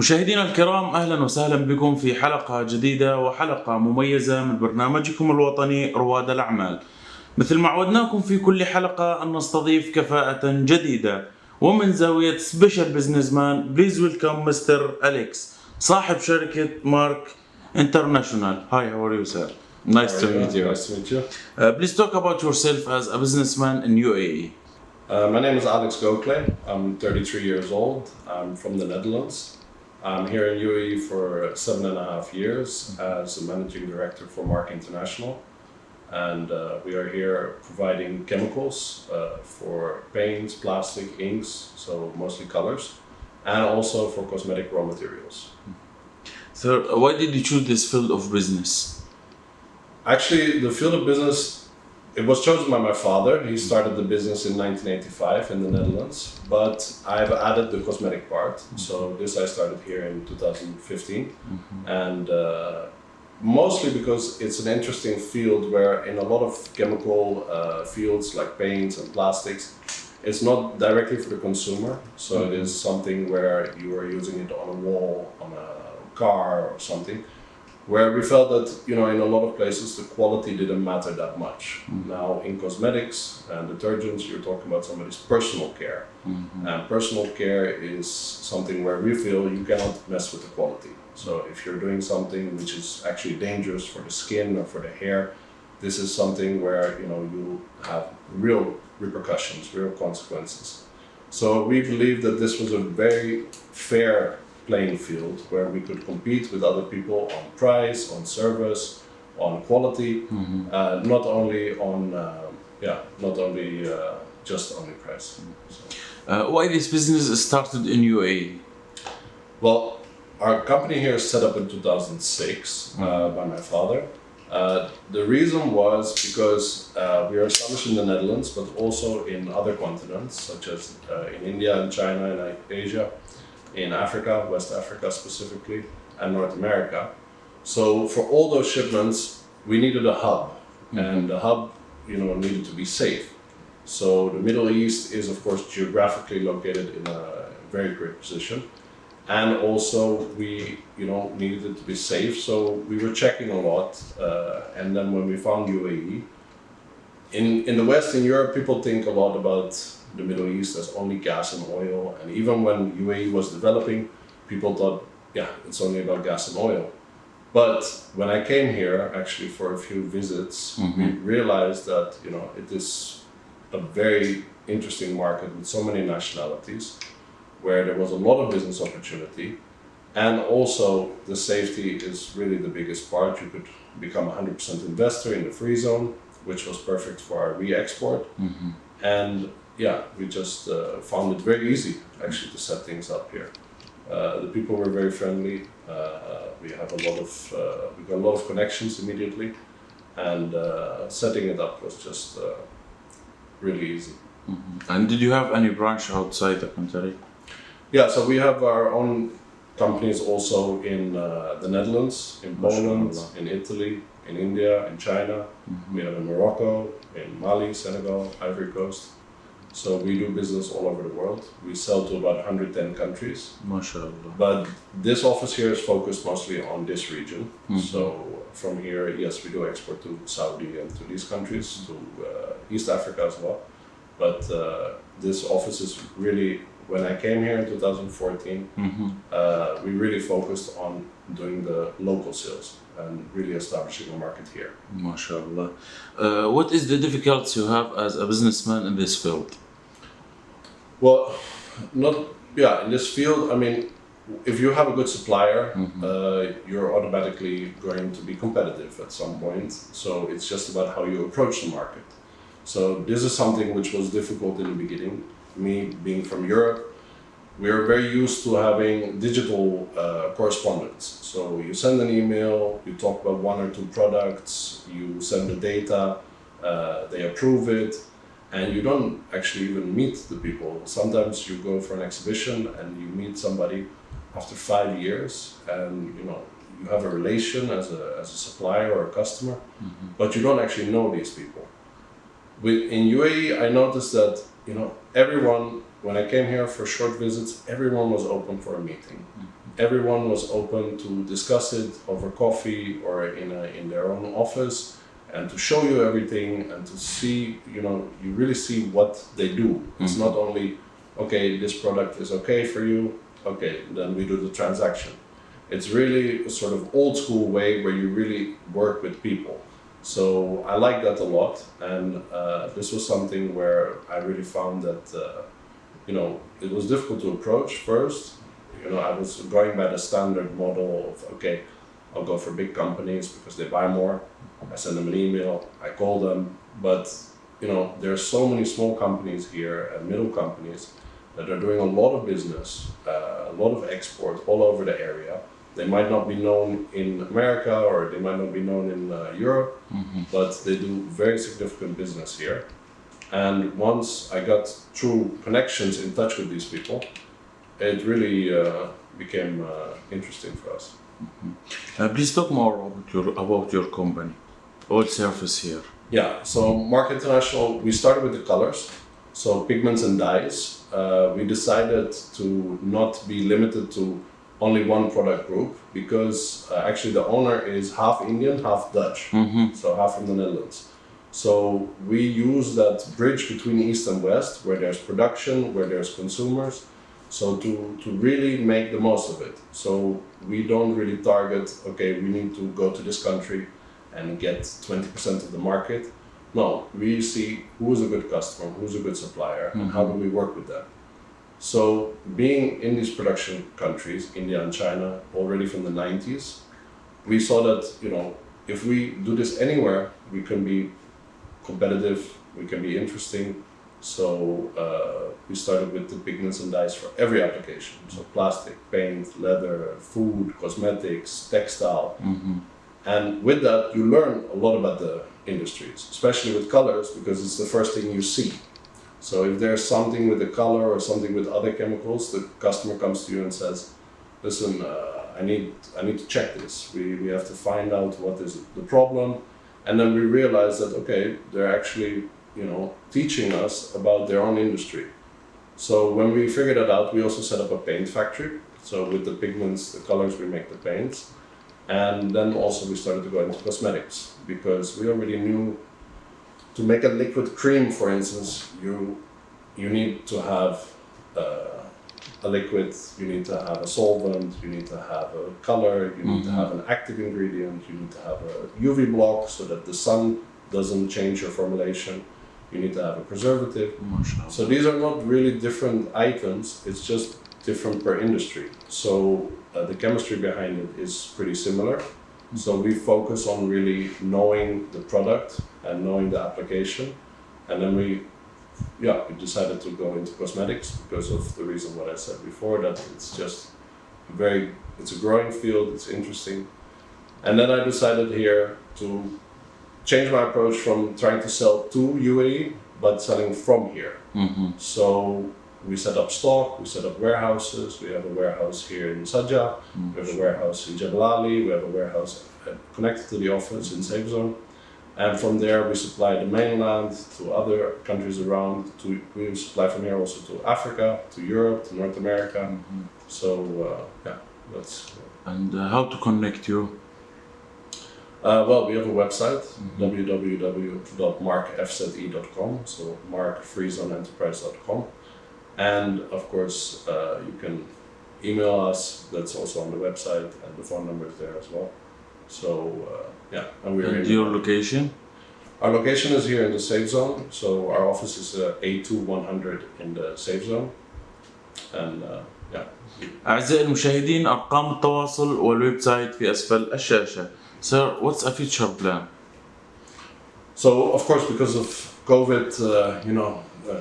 مشاهدينا الكرام، أهلا وسهلا بكم في حلقة جديدة وحلقة مميزة من برنامجكم الوطني رواد الأعمال. مثل ما عودناكم في كل حلقة أن نستضيف كفاءة جديدة، ومن زاوية سبيشال بزنس مان بليز ويلكم مستر أليكس صاحب شركة مارك انترناشونال. Hi, how are you, sir? Nice to meet you. Nice to meet you. Please talk about yourself as a businessman in UAE. My name is Alex Gokhale. I'm 33 years old. I'm from the Netherlands. I'm here in UAE for 7.5 years as a managing director for Mark International. And we are here providing chemicals for paints, plastic, inks, so mostly colors, and also for cosmetic raw materials. So, why did you choose this field of business? Actually, the field of business, it was chosen by my father. He started the business in 1985 in the Netherlands, but I've added the cosmetic part. So this I started here in 2015, and mostly because it's an interesting field where in a lot of chemical fields like paints and plastics, it's not directly for the consumer. So it is something where you are using it on a wall, on a car or something, where we felt that, in a lot of places the quality didn't matter that much. Now in cosmetics and detergents, you're talking about somebody's personal care. And personal care is something where we feel you cannot mess with the quality. So if you're doing something which is actually dangerous for the skin or for the hair, this is something where you have real repercussions, real consequences. So we believe that this was a very fair playing field where we could compete with other people on price, on service, on quality, not only on just only price. Why this business started in UAE? Well, our company here is set up in 2006 by my father. The reason was because we are established in the Netherlands, but also in other continents, such as in India and China and Asia, in Africa, West Africa specifically, and North America. So for all those shipments, we needed a hub, and the hub, needed to be safe. So the Middle East is, of course, geographically located in a very great position. And also we, needed it to be safe. So we were checking a lot. And then when we found UAE, in the West, in Europe, people think a lot about the Middle East as only gas and oil. And even when UAE was developing, people thought, it's only about gas and oil. But when I came here, actually for a few visits, we realized that, it is a very interesting market with so many nationalities, where there was a lot of business opportunity, and also the safety is really the biggest part. You could become 100% investor in the free zone, which was perfect for our re-export. And we just found it very easy actually to set things up here. The people were very friendly. We got a lot of connections immediately, and setting it up was just really easy. And did you have any branch outside the country? Yeah, so we have our own companies also in the Netherlands, in Poland, in Italy, in India, in China. We have in Morocco, in Mali, Senegal, Ivory Coast. So we do business all over the world. We sell to about 110 countries. MashaAllah. But this office here is focused mostly on this region. So from here, yes, we do export to Saudi and to these countries, to East Africa as well. But this office is really, when I came here in 2014, we really focused on doing the local sales and really establishing a market here. MashaAllah. What is the difficulties you have as a businessman in this field? Well, in this field, I mean, if you have a good supplier, you're automatically going to be competitive at some point. So it's just about how you approach the market. So this is something which was difficult in the beginning. Me being from Europe, we are very used to having digital correspondence. So you send an email, you talk about one or two products, you send the data, they approve it, and you don't actually even meet the people. Sometimes you go for an exhibition and you meet somebody after 5 years, and you have a relation as a supplier or a customer, but you don't actually know these people. In UAE, I noticed that everyone when I came here for short visits, everyone was open for a meeting. Everyone was open to discuss it over coffee or in their own office, and to show you everything and to see, you really see what they do. It's not only, okay, this product is okay for you, okay, then we do the transaction. It's really a sort of old school way where you really work with people. So I like that a lot, and this was something where I really found that, it was difficult to approach first. I was going by the standard model of, okay, I'll go for big companies because they buy more. I send them an email, I call them, but there are so many small companies here and middle companies that are doing a lot of business, a lot of export all over the area. They might not be known in America or they might not be known in Europe, but they do very significant business here. And once I got through connections in touch with these people, it really became interesting for us. Please talk more about your company, Oil Surface here. Yeah, so Mark International, we started with the colors, so pigments and dyes. We decided to not be limited to only one product group because actually the owner is half Indian, half Dutch, so half from the Netherlands. So we use that bridge between East and West where there's production, where there's consumers, so to really make the most of it. So we don't really target, okay, we need to go to this country and get 20% of the market. No, we see who's a good customer, who's a good supplier, and how do we work with them. So being in these production countries, India and China, already from the 90s, we saw that, if we do this anywhere, we can be competitive, we can be interesting. So we started with the pigments and dyes for every application. So plastic, paint, leather, food, cosmetics, textile. And with that, you learn a lot about the industries, especially with colors, because it's the first thing you see. So if there's something with the color or something with other chemicals, the customer comes to you and says, listen, I need to check this. We have to find out what is the problem. And then we realize that, okay, they're actually, teaching us about their own industry. So when we figured that out, we also set up a paint factory. So with the pigments, the colors, we make the paints. And then also we started to go into cosmetics because we already knew to make a liquid cream, for instance, you need to have a liquid, you need to have a solvent, you need to have a color, you need to have an active ingredient, you need to have a UV block so that the sun doesn't change your formulation, you need to have a preservative. So these are not really different items, it's just different per industry. So the chemistry behind it is pretty similar. So we focus on really knowing the product and knowing the application. And then we decided to go into cosmetics because of the reason what I said before, that it's just it's a growing field, it's interesting. And then I decided here to change my approach from trying to sell to UAE, but selling from here. So we set up stock, we set up warehouses. We have a warehouse here in Sajja, we have a warehouse in Jebel Ali, we have a warehouse connected to the office in Safe Zone. And from there we supply the mainland to other countries around. We supply from here also to Africa, to Europe, to North America. So that's... And how to connect you? Well, we have a website, www.markfze.com, so markfreezonenterprise.com. And of course, you can email us, that's also on the website, and the phone number is there as well. So, and we're And your location? Our location is here in the Safe Zone, so our office is A2100 in the Safe Zone. And أعزائي المشاهدين، أرقام التواصل والويب سايت في أسفل الشاشة. Sir, what's a future plan? So, of course, because of COVID,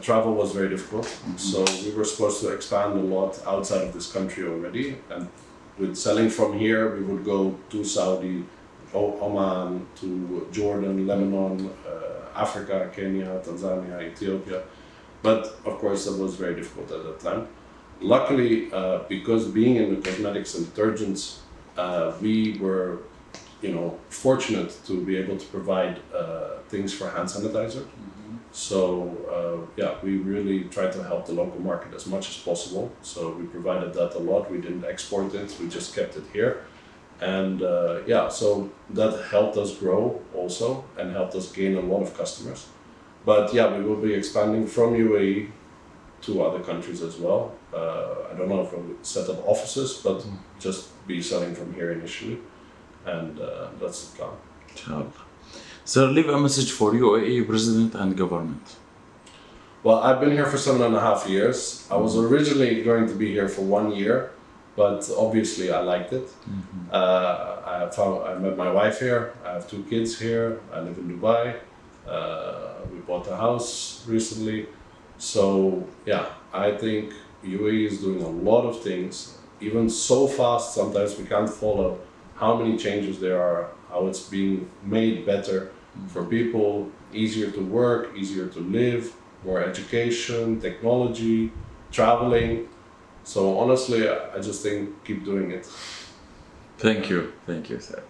travel was very difficult. So we were supposed to expand a lot outside of this country already. And with selling from here, we would go to Saudi, Oman, to Jordan, Lebanon, Africa, Kenya, Tanzania, Ethiopia. But of course, that was very difficult at that time. Luckily, because being in the cosmetics and detergents, we were fortunate to be able to provide things for hand sanitizer. So yeah, we really try to help the local market as much as possible. So we provided that a lot. We didn't export it, we just kept it here. And yeah, so that helped us grow also and helped us gain a lot of customers. But yeah, we will be expanding from UAE to other countries as well. I don't know if we'll set up offices, but just be selling from here initially. And that's the plan. Inshallah. Sir, leave a message for UAE President and government. Well, I've been here for 7.5 years. I was originally going to be here for 1 year, but obviously I liked it. I met my wife here. I have 2 kids here. I live in Dubai. We bought a house recently. So yeah, I think UAE is doing a lot of things, even so fast sometimes we can't follow how many changes there are, how it's being made better for people, easier to work, easier to live, more education, technology, traveling. So honestly, I just think keep doing it. Thank you sir.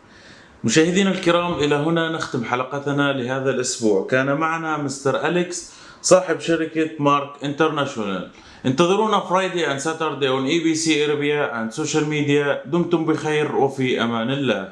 مشاهدينا الكرام، إلى هنا نختم حلقتنا لهذا الأسبوع. كان معنا مستر أليكس صاحب شركة مارك انترناشونال. انتظرونا Friday and Saturday on ABC Arabia and social media. دمتم بخير وفي أمان الله.